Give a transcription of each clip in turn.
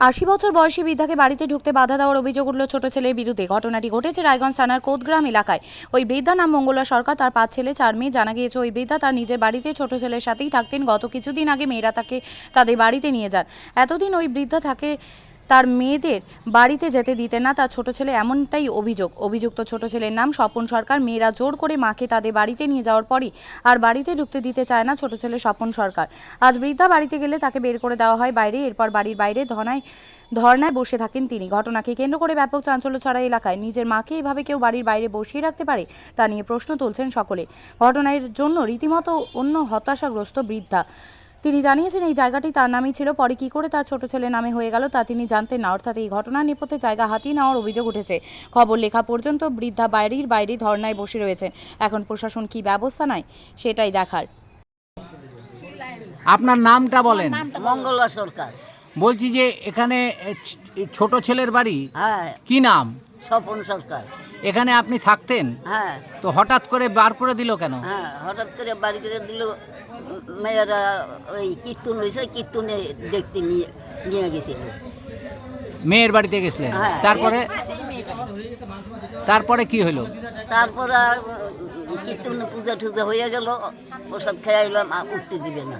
৮০ বছর বয়সী বৃদ্ধাকে বাড়িতে ঢুকতে বাধা দেওয়ার অভিযোগ উঠল ছোট ছেলের বিরুদ্ধে। ঘটনাটি ঘটেছে রায়গঞ্জ থানার কোদগ্রাম এলাকায়। ওই বৃদ্ধা নাম মঙ্গলা সরকার, তার ৫ ছেলে ৪ মেয়ে। জানা গিয়েছে ওই বৃদ্ধা তার নিজের বাড়িতে ছোট ছেলের সাথেই থাকতেন। গত কিছুদিন আগে মেয়েরা তাকে তাদের বাড়িতে নিয়ে যান। এতদিন ওই বৃদ্ধা তাকে তার মেয়েদের বাড়িতে যেতে দিতেন না তার ছোট ছেলে, এমনটাই অভিযোগ। অভিযুক্ত ছোট ছেলের নাম স্বপন সরকার। মেয়েরা জোর করে মাকে তাদের বাড়িতে নিয়ে যাওয়ার পরই আর বাড়িতে ঢুকতে দিতে চায় না ছোট ছেলে স্বপন সরকার। আজ বৃদ্ধা বাড়িতে গেলে তাকে বের করে দেওয়া হয় বাইরে। এরপর বাড়ির বাইরে ধর্নায় বসে থাকেন তিনি। ঘটনাকে কেন্দ্র করে ব্যাপক চাঞ্চল্য ছড়ায় এলাকায়। নিজের মাকে এভাবে কেউ বাড়ির বাইরে বসিয়ে রাখতে পারে, তা নিয়ে প্রশ্ন তুলছেন সকলে। ঘটনার জন্য রীতিমতো অন্য হতাশাগ্রস্ত বৃদ্ধা। তিনি জানিয়েছেন এই জায়গাটি তার নামই ছিল, পরে কি করে তার ছোট ছেলে নামে হয়ে গেল তা তিনি জানতেন না। অর্থাৎ এই ঘটনার নেপথ্যে জায়গা হাতিয়ে নেওয়ার অভিযোগ উঠেছে। খবর লেখা পর্যন্ত বৃদ্ধা বাড়ির বাইরে ধর্নায় বসে রয়েছেন। এখন প্রশাসন কি ব্যবস্থা নেয় সেটাই দেখার। আপনার নামটা বলেন। মঙ্গলা সরকার। বলছি যে এখানে ছোট ছেলের বাড়ি, হ্যাঁ, কি নাম? স্বপন সরকার। এখানে আপনি থাকতেন, হ্যাঁ তো হঠাৎ করে বার করে দিল কেন? হ্যাঁ, হঠাৎ করে বাড়ি করে দিল। মেয়েরা ওই কীর্তন হয়েছে, কীর্তনে দেখতে নিয়ে গেছিল। মেয়ের বাড়িতে গেছিলেন, হ্যাঁ। তারপরে কি হলো? তারপর আর কীর্তনে পূজা টুজা হয়ে গেল, প্রসাদ খাইলাম, উঠতে দিবে না।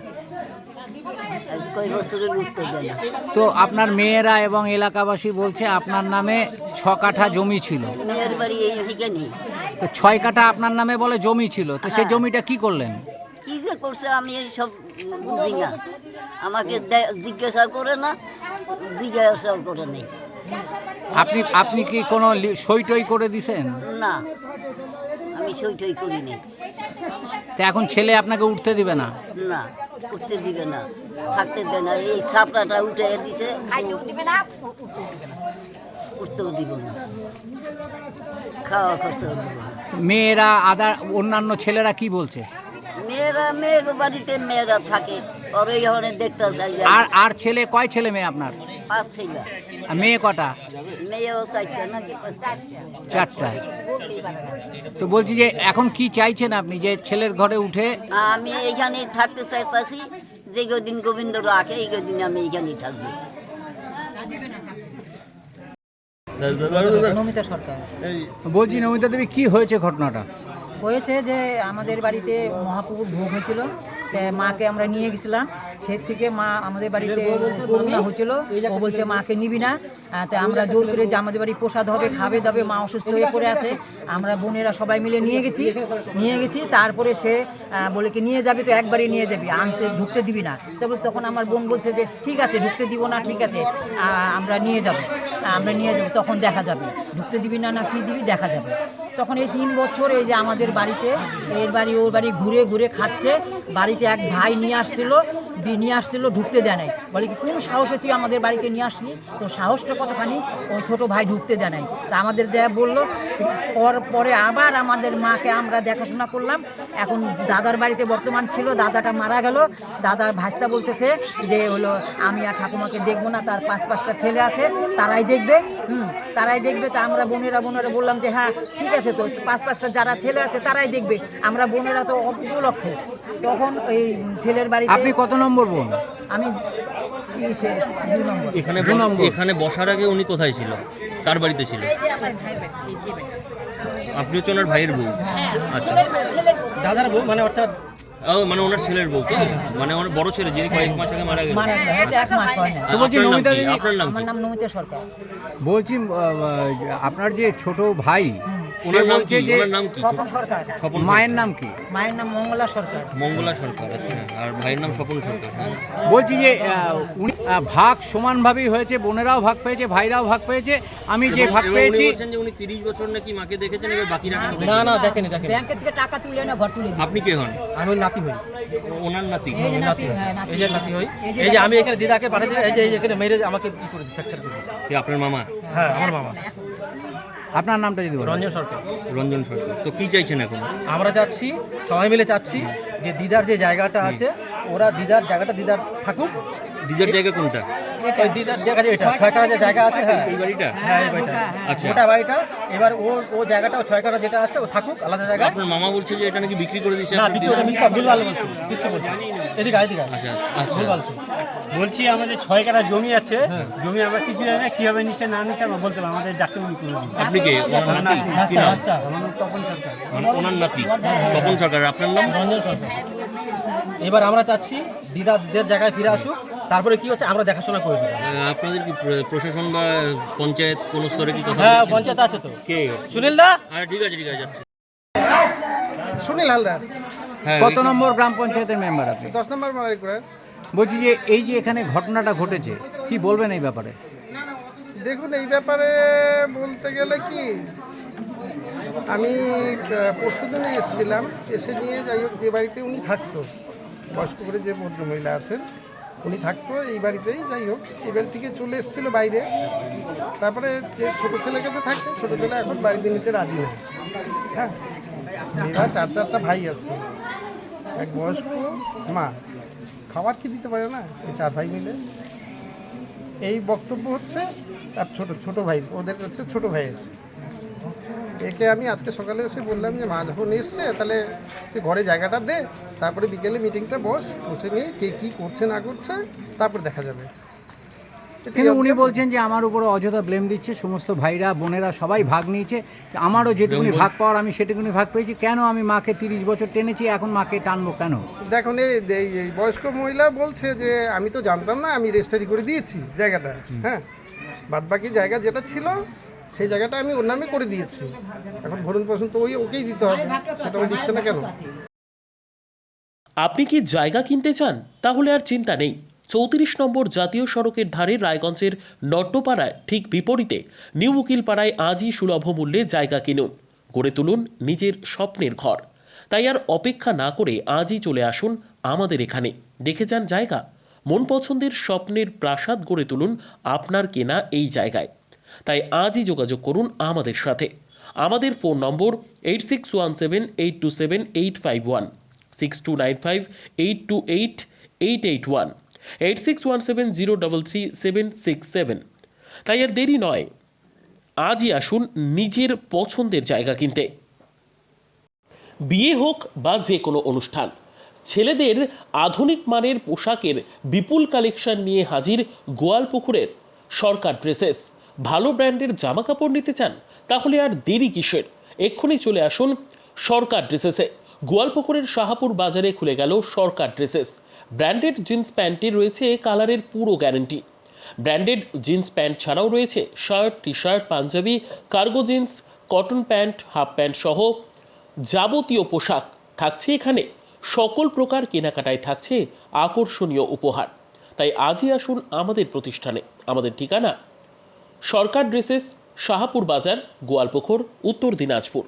আজ কয় বছরের উঠতে দেয় না। তো আপনার মেয়েরা এবং এলাকাবাসী বলছে আপনার নামে 6 কাঠা জমি ছিল। মেয়ের বাড়ি এইখানে। তো 6 কাঠা আপনার নামে বলে জমি ছিল, তো সেই জমিটা কি করলেন? কি যে করছে আমি এইসব বুঝি না। আমাকে জিজ্ঞাসা করে না, জিজ্ঞাসা করে নেই। আপনি কি কোনো সই টই করে দিছেন? না, আমি সই টই করি নি। তো এখন ছেলে আপনাকে উঠতে দিবে না? না, উঠতে দিবে না, থাকতে দেবে না। এই ছাপড়াটা উঠে দিছে, উঠতেও দিব না, খাওয়া খরচাও দিব না। মেয়েরা অন্যান্য ছেলেরা কি বলছে? মেয়ের বাড়িতে মেয়েরা থাকে, ওর এই ধরনের দেখতে চাই। আর ছেলে কয় ছেলে মেয়ে আপনার? 5 ছেলে। আর মেয়ে কটা? মেয়েও 4টা নাকি 4টা। তো বলছি যে এখন কি চাইছেন আপনি, যে ছেলের ঘরে উঠে? আমি এইখানেই থাকতে চাইতেছি। যে কদিন গোবিন্দ রাখে এই কদিন আমি এইখানেই থাকবো। নমিতা সরকার। বলছি নমিতা দেবী, কি হয়েছে ঘটনাটা? হয়েছে যে আমাদের বাড়িতে মহাপ্রভুর ভোগ হয়েছিল, মাকে আমরা নিয়ে গেছিলাম। সে থেকে মা আমাদের বাড়িতে করুণা হচ্ছিল, ও বলছে মাকে নিবি না। তো আমরা জোর করে যে আমাদের বাড়ি প্রসাদ হবে, খাবে দাবে, মা অসুস্থ হয়ে পড়ে আছে, আমরা বোনেরা সবাই মিলে নিয়ে গেছি। তারপরে সে বলে কি নিয়ে যাবি তো একবারই নিয়ে যাবি, ঢুকতে দিবি না। তারপরে তখন আমার বোন বলছে যে ঠিক আছে ঢুকতে দিব না, ঠিক আছে আমরা নিয়ে যাব। তখন দেখা যাবে ঢুকতে দিবি না কি দিবি, দেখা যাবে। তখন এই 3 বছর এই যে আমাদের বাড়িতে এর বাড়ি ওর বাড়ি ঘুরে ঘুরে খাচ্ছে। বাড়িতে এক ভাই নিয়ে আসছিল, ঢুকতে দেয় নাই। বলে কি কোন সাহসে তুই আমাদের বাড়িতে নিয়ে আসলি, তো সাহসটা কতখানি? ওই ছোট ভাই ঢুকতে দেয় নাই। তা আমাদের যা বললো, পরে আবার আমাদের মাকে আমরা দেখাশোনা করলাম। এখন দাদার বাড়িতে বর্তমান ছিল, দাদাটা মারা গেল। দাদার ভাস্তা বলতেছে যে হলো আমি আর ঠাকুমাকে দেখবো না, তার 5-5টা ছেলে আছে, তারাই দেখবে। তা আমরা বোনেরা বললাম যে হ্যাঁ ঠিক আছে, তো 5-5টা যারা ছেলে আছে তারাই দেখবে, আমরা বোনেরা তো উপলক্ষ। তখন ওই ছেলের বাড়িতে। আপনি কত নম্বর বোন? আমি 2 নম্বর। এখানে বসার আগে উনি কোথায় ছিল, কার বাড়িতে ছিল? আপনি হচ্ছে ওনার ভাইয়ের বউ? আচ্ছা, দাদার বউ মানে, অর্থাৎ মানে ওনার ছেলের বউ তো, মানে ওনার বড় ছেলে যিনি কয়েক মাস আগে মারা গেলেন। 1 মাস হয় না। তো বলছি নমিতা দেবী, আপনার নাম আমার কি? নাম নমিতা সরকার। বলছি আপনার যে ছোট ভাই, ওনার নাম কি? যে ওনার নাম কি? স্বপন সরকার। স্বপন। মায়ের নাম কি? মায়ের নাম মঙ্গলা সরকার। মঙ্গলা সরকার। আচ্ছা, আর ভাইয়ের নাম স্বপন সরকার। হ্যাঁ। বলছি যে উনি ভাগ সমানভাবেই হয়েছে, বোনেরাও ভাগ পেয়েছে, ভাইরাও ভাগ পেয়েছে। আমি যে ভাগ পেয়েছি। উনি বলছেন যে উনি 30 বছর নাকি মাকে দেখেছেন, এবার বাকি রাখেন। না দেখেনি। ব্যাংকের থেকে টাকা তুলে না ঘর তুলে দিই। আপনি কে হন? আমি ওর নাতি হই। ওনার নাতি? এই যে নাতি, এই যে নাতি হই। এই যে আমি এখানে দিদাকে পাঠিয়ে দিই, এই যে এখানে মেরে আমাকে ই করে ফ্র্যাকচার করে দিয়েছে। কি আপনার মামা? হ্যাঁ, আমার মামা। আপনার নামটা যদি বলেন। রঞ্জন সরকার। রঞ্জন সরকার। তো কি চাইছেন এখন? আমরা যাচ্ছি, সবাই মিলে চাচ্ছি যে দিদার যে জায়গাটা আছে, ওরা দিদার জায়গাটা দিদার থাকুক। দিদার জায়গা কোনটা? ওই দিদার জায়গা যে এটা 6 কাঠা যে জায়গা আছে, হ্যাঁ এই বাড়িটা? হ্যাঁ এই বাড়িটা। আচ্ছা, ওটা বাড়িটা। এবার ও জায়গাটা 6 কাঠা যেটা আছে ও থাকুক আলাদা জায়গা। আপনার মামা বলছে যে এটা নাকি বিক্রি করে দিচ্ছে। না, বিক্রি ওটা মিথ্যা, ভুলভাল বলছি, কিচ্ছু বলছি। এদিকে আচ্ছা, ভুল বলছি। বলছি আমাদের 6 কাঠা জমি আছে, জমি আমরা কিছু জানি না কীভাবে নিচ্ছে না নিচ্ছে আমরা বলতে পারবো, আমাদের ডাক্তার উনি করে দিন। আপনি কে? ওনার নাতি? কি নাম? আমার নাম তপন সরকার। ওনার নাতি তপন সরকার। আপনার নাম? রঞ্জন সরকার। এবার আমরা চাচ্ছি দিদাদের জায়গায় ফিরে আসুক, তারপরে কি হচ্ছে আমরা দেখাশোনা করে দেবো। আপনাদের কি প্রশাসন বা পঞ্চায়েত কোন স্তরে কি কথা হ্যাঁ বলছেন? পঞ্চায়েত আছে তো। কে? সুনীল দা, ঠিক আছে যাচ্ছে। সুনীল হালদার, হ্যাঁ, কত নম্বর গ্রাম পঞ্চায়েতের মেম্বার আপনি? 10 নম্বর মারাইকুড়ার। বলছি যে এই যে এখানে ঘটনাটা ঘটেছে, কি বলবেন এই ব্যাপারে? দেখুন, এই ব্যাপারে বলতে গেলে কি, আমি পরশুদিনে এসেছিলাম, এসে নিয়ে যাই হোক যে বাড়িতে উনি থাকতো, বয়স্ক করে যে ভদ্রমহিলা আছেন উনি থাকতো এই বাড়িতেই, যাই হোক এই বাড়ি থেকে চলে এসেছিলো বাইরে। তারপরে যে ছোটো ছেলের কাছে থাকতো, ছোটো ছেলে এখন বাড়িতে নিতে রাজি না। হ্যাঁ, এরা 4-4টা ভাই আছে, এক বয়স্ক মা, খাবার কি দিতে পারে না এই 4 ভাই মিলে। এই বক্তব্য হচ্ছে তার ছোট ভাই, ওদের হচ্ছে ছোট ভাইয়ের। একে আমি আজকে সকালে এসে বললাম যে মা যখন এসছে তাহলে তুই ঘরে জায়গাটা দে, তারপরে বিকেলে মিটিংটা বসে নিয়ে কে কী করছে না করছে তারপর দেখা যাবে। কিন্তু উনি বলছেন যে আমার উপরে অযথা ব্লেম দিচ্ছে, সমস্ত ভাইরা বোনেরা সবাই ভাগ নিয়েছে, আমারও যেটুকুনি ভাগ পাওয়ার আমি সেটুকুনি ভাগ পেয়েছি, কেন আমি মাকে 30 বছর টেনেছি, এখন মাকে টানবো কেন? দেখুন, এই বয়স্ক মহিলা বলছে যে আমি তো জানতাম না, আমি রেজিস্ট্রি করে দিয়েছি জায়গাটা। হ্যাঁ, বাদবাকি জায়গা যেটা ছিল সেই জায়গাটা আমি ওর নামে করে দিয়েছি, এখন ভরণ পোষণ তো ওকেই দিতে হবে, সেটা ও দিচ্ছে না কেন? আপনি কি জায়গা কিনতে চান? তাহলে আর চিন্তা নেই। 34 নম্বর জাতীয় সড়কের ধারে রায়গঞ্জের নট্টপাড়ায় ঠিক বিপরীতে নিউ উকিলপাড়ায় আজই সুলভ মূল্যে জায়গা কিনুন, গড়ে তুলুন নিজের স্বপ্নের ঘর। তাই আর অপেক্ষা না করে আজই চলে আসুন আমাদের এখানে, দেখে যান জায়গা। মন পছন্দের স্বপ্নের প্রাসাদ গড়ে তুলুন আপনার কেনা এই জায়গায়। তাই আজই যোগাযোগ করুন আমাদের সাথে। আমাদের ফোন নম্বর 8617827851, 6295828881, 8617033767। তাই আর দেরি নয়, আজই আসুন নিজের পছন্দের জায়গা কিনতে। বিয়ে হোক বা যে কোনো অনুষ্ঠান, ছেলেদের আধুনিক মানের পোশাকের বিপুল কালেকশন নিয়ে হাজির গোয়ালপুকুরের সরকার ড্রেসেস। ভালো ব্র্যান্ডের জামা কাপড় নিতে চান? তাহলে আর দেরি কিসের, এক্ষুনি চলে আসুন সরকার ড্রেসেসে। গোয়ালপুকুরের শাহাপুর বাজারে খুলে গেল সরকার ড্রেসেস। ব্র্যান্ডেড জিন্স প্যান্টে রয়েছে কালারের পুরো গ্যারান্টি। ব্র্যান্ডেড জিন্স প্যান্ট ছাড়াও রয়েছে shirt, T shirt, panjabi, cargo jeans, cotton pant, half pant সহ যাবতীয় পোশাক থাকছে এখানে। সকল প্রকার কেনাকাটায় থাকছে আকর্ষণীয় উপহার। তাই আজই আসুন আমাদের প্রতিষ্ঠানে। আমাদের ঠিকানা সরকার ড্রেসেস, শাহাপুর বাজার, গোয়ালপুকুর, উত্তর দিনাজপুর।